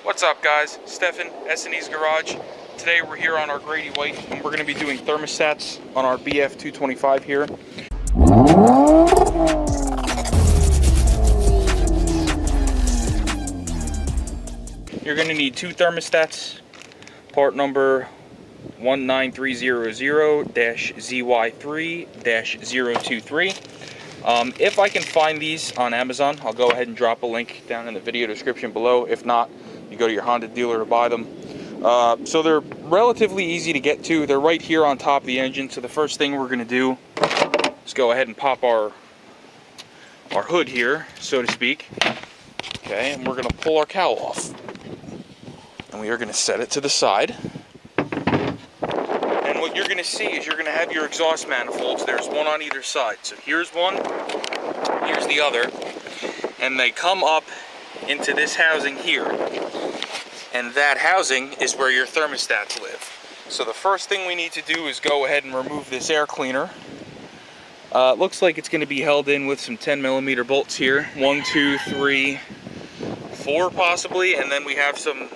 What's up, guys? Stefan, S&E's Garage. Today we're here on our Grady White and we're going to be doing thermostats on our BF225 here. You're going to need two thermostats, part number 19300-ZY3-023. If I can find these on Amazon, I'll go ahead and drop a link down in the video description below. If not, you go to your Honda dealer to buy them. So they're relatively easy to get to. They're right here on top of the engine. So the first thing we're going to do is go ahead and pop our hood here, so to speak. Okay, and we're going to pull our cowl off. And we are going to set it to the side. And what you're going to see is you're going to have your exhaust manifolds. There's one on either side. So here's one, here's the other. And they come up into this housing here. And that housing is where your thermostats live. So the first thing we need to do is go ahead and remove this air cleaner. It looks like it's going to be held in with some 10mm bolts here. 1, 2, 3, 4 possibly. And then we have some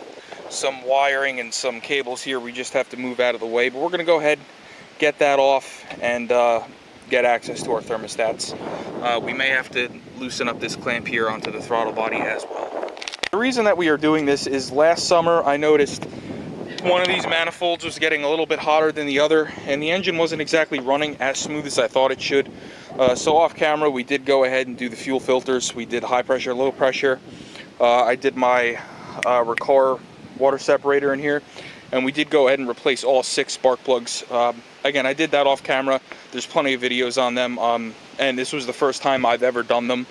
wiring and some cables here we just have to move out of the way, but we're going to go ahead, get that off, and get access to our thermostats. We may have to loosen up this clamp here onto the throttle body as well. The reason that we are doing this is last summer I noticed one of these manifolds was getting a little bit hotter than the other, and the engine wasn't exactly running as smooth as I thought it should. So off camera we did go ahead and do the fuel filters. We did high pressure, low pressure. I did my Recor water separator in here, and we did go ahead and replace all 6 spark plugs. Again, I did that off camera. There's plenty of videos on them, and this was the first time I've ever done them.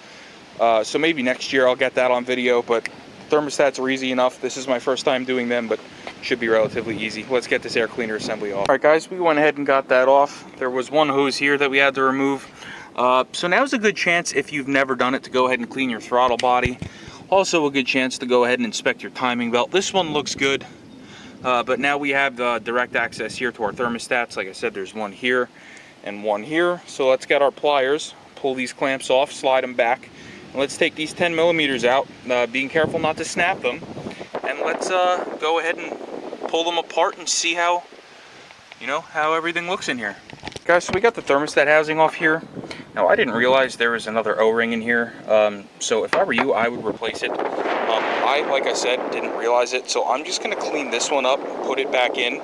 So maybe next year I'll get that on video, but thermostats are easy enough. This is my first time doing them, but should be relatively easy. Let's get this air cleaner assembly off. All right, guys, we went ahead and got that off. There was one hose here that we had to remove. So now's a good chance, if you've never done it, to go ahead and clean your throttle body. Also a good chance to go ahead and inspect your timing belt. This one looks good, but now we have direct access here to our thermostats. Like I said, there's one here and one here. So let's get our pliers, pull these clamps off, slide them back. And let's take these 10mm out, being careful not to snap them. And let's go ahead and pull them apart and see how everything looks in here. Guys, so we got the thermostat housing off here. Now, I didn't realize there was another O-ring in here, so if I were you, I would replace it. Like I said, didn't realize it, so I'm just going to clean this one up, put it back in,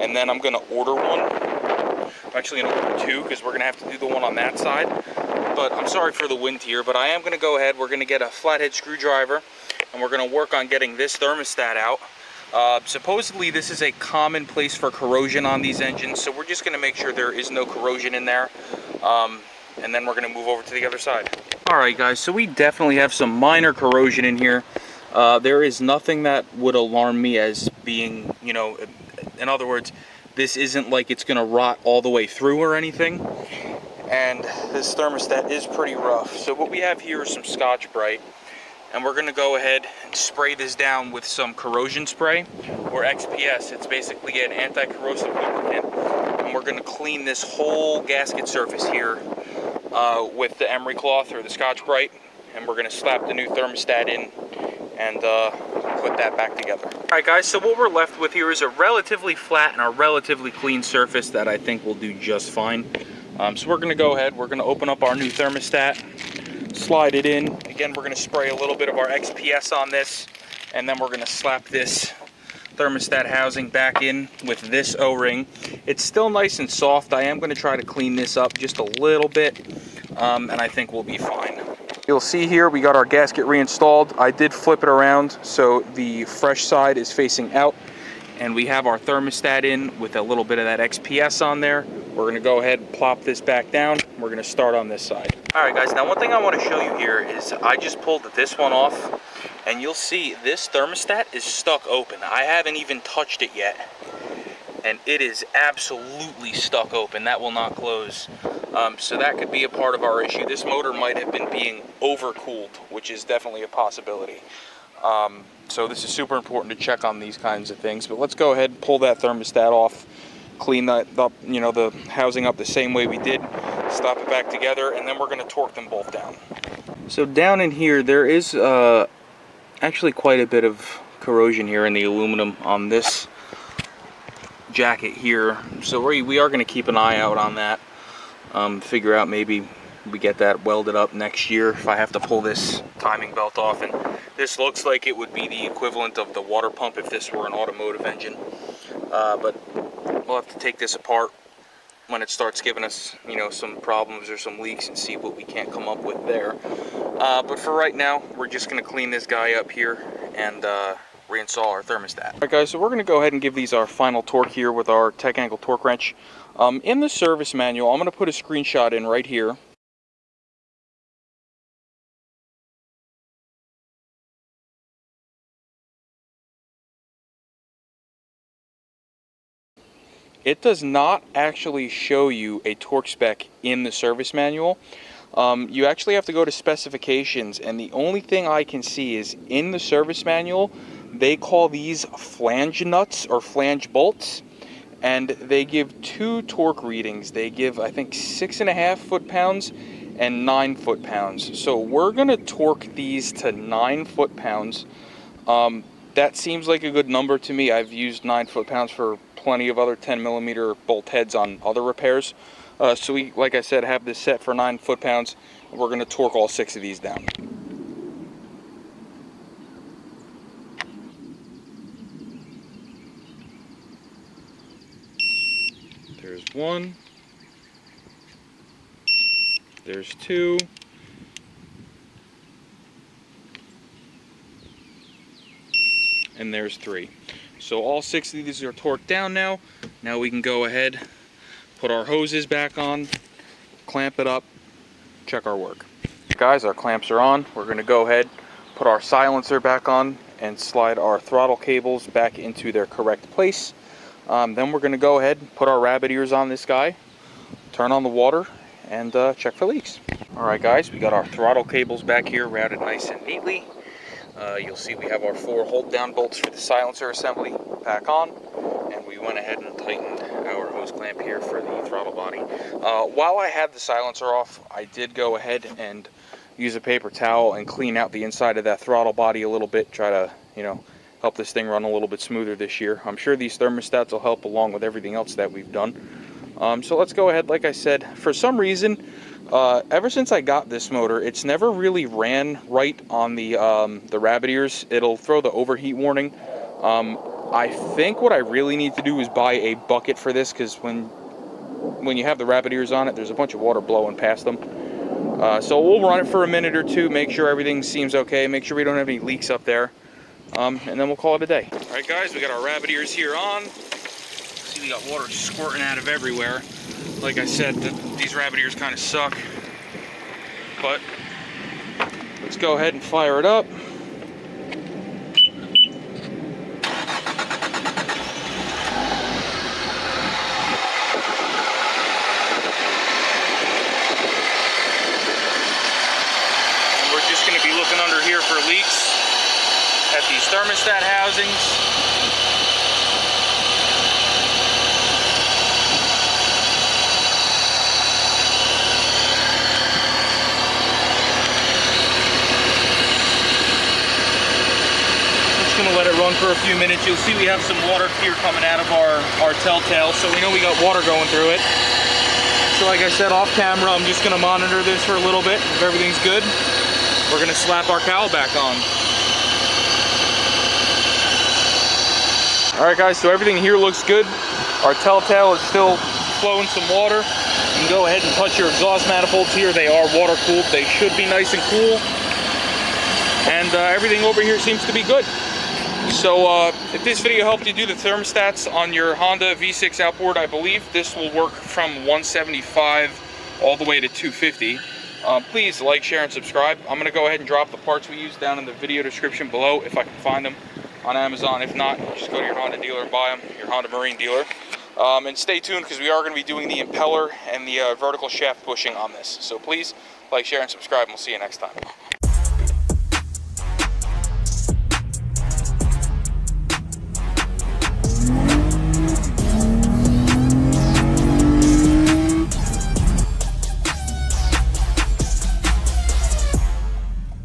and then I'm going to order one. I'm actually going to order 2, because we're going to have to do the one on that side. But I'm sorry for the wind here, but I am going to go ahead. We're going to get a flathead screwdriver, and we're going to work on getting this thermostat out. Supposedly this is a common place for corrosion on these engines, so we're just going to make sure there is no corrosion in there. And then we're going to move over to the other side. Alright guys, so we definitely have some minor corrosion in here. There is nothing that would alarm me as being, in other words, this isn't like it's going to rot all the way through or anything. And this thermostat is pretty rough. So what we have here is some Scotch-Brite. And we're going to go ahead and spray this down with some corrosion spray, or XPS. It's basically an anti-corrosive lubricant. And we're going to clean this whole gasket surface here with the emery cloth or the Scotch-Brite, and we're going to slap the new thermostat in and put that back together. Alright guys, so what we're left with here is a relatively flat and a relatively clean surface that I think will do just fine. So we're going to go ahead, we're going to open up our new thermostat, slide it in. Again, we're going to spray a little bit of our XPS on this, and then we're going to slap this thermostat housing back in with this O-ring. It's still nice and soft. I am going to try to clean this up just a little bit, and I think we'll be fine. You'll see here we got our gasket reinstalled. I did flip it around so the fresh side is facing out, and we have our thermostat in with a little bit of that XPS on there. We're going to go ahead and plop this back down. We're going to start on this side. Alright guys, now one thing I want to show you here is I just pulled this one off, and you'll see this thermostat is stuck open. I haven't even touched it yet, and it is absolutely stuck open. That will not close. So that could be a part of our issue. This motor might have been being overcooled, which is definitely a possibility. So this is super important to check on these kinds of things. But let's go ahead and pull that thermostat off, clean that up, the housing up the same way we did, slap it back together, and then we're going to torque them both down. So down in here there is actually quite a bit of corrosion here in the aluminum on this jacket here, so we are going to keep an eye out on that. Figure out maybe we get that welded up next year if I have to pull this timing belt off. And this looks like it would be the equivalent of the water pump if this were an automotive engine, but we'll have to take this apart when it starts giving us, you know, some problems or some leaks and see what we can't come up with there. But for right now, we're just going to clean this guy up here and reinstall our thermostat. Alright guys, so we're going to go ahead and give these our final torque here with our tech angle torque wrench. In the service manual, I'm going to put a screenshot in right here. It does not actually show you a torque spec in the service manual. You actually have to go to specifications, and the only thing I can see is in the service manual, they call these flange nuts or flange bolts, and they give two torque readings. They give, I think, 6.5 foot-pounds and 9 foot-pounds. So we're going to torque these to 9 foot-pounds. That seems like a good number to me. I've used 9 foot-pounds for plenty of other 10mm bolt heads on other repairs. So we, like I said, have this set for 9 foot-pounds. We're going to torque all 6 of these down. There's 1. There's 2. And there's 3. So all 6 of these are torqued down now. Now we can go ahead, put our hoses back on, clamp it up, check our work. Guys, our clamps are on. We're going to go ahead, put our silencer back on, and slide our throttle cables back into their correct place. Then we're going to go ahead and put our rabbit ears on this guy, turn on the water, and check for leaks. Alright guys, we got our throttle cables back here routed nice and neatly. You'll see we have our 4 hold down bolts for the silencer assembly back on, and we went ahead and tightened our hose clamp here for the throttle body. While I had the silencer off, I did go ahead and use a paper towel and clean out the inside of that throttle body a little bit, try to, you know, help this thing run a little bit smoother this year. I'm sure these thermostats will help along with everything else that we've done. So let's go ahead. Like I said, for some reason, ever since I got this motor, it's never really ran right on the rabbit ears. It'll throw the overheat warning. I think what I really need to do is buy a bucket for this, because when you have the rabbit ears on it, there's a bunch of water blowing past them. So we'll run it for a minute or two, make sure everything seems okay, make sure we don't have any leaks up there. And then we'll call it a day. Alright guys, we got our rabbit ears here on. See, we got water squirting out of everywhere. Like I said, these rabbit ears kind of suck. But let's go ahead and fire it up. And we're just going to be looking under here for leaks at these thermostat housings. Gonna let it run for a few minutes. You'll see we have some water here coming out of our telltale, so we know we got water going through it. So like I said, off camera, I'm just gonna monitor this for a little bit. If everything's good, we're gonna slap our cowl back on. All right guys, so everything here looks good. Our telltale is still flowing some water. You can go ahead and touch your exhaust manifolds here. They are water cooled. They should be nice and cool. And everything over here seems to be good. So if this video helped you do the thermostats on your Honda V6 outboard, I believe this will work from 175 all the way to 250. Please like, share, and subscribe. I'm going to go ahead and drop the parts we use down in the video description below if I can find them on Amazon. If not, just go to your Honda dealer and buy them, your Honda Marine dealer. And stay tuned, because we are going to be doing the impeller and the vertical shaft bushing on this. So please like, share, and subscribe, and we'll see you next time.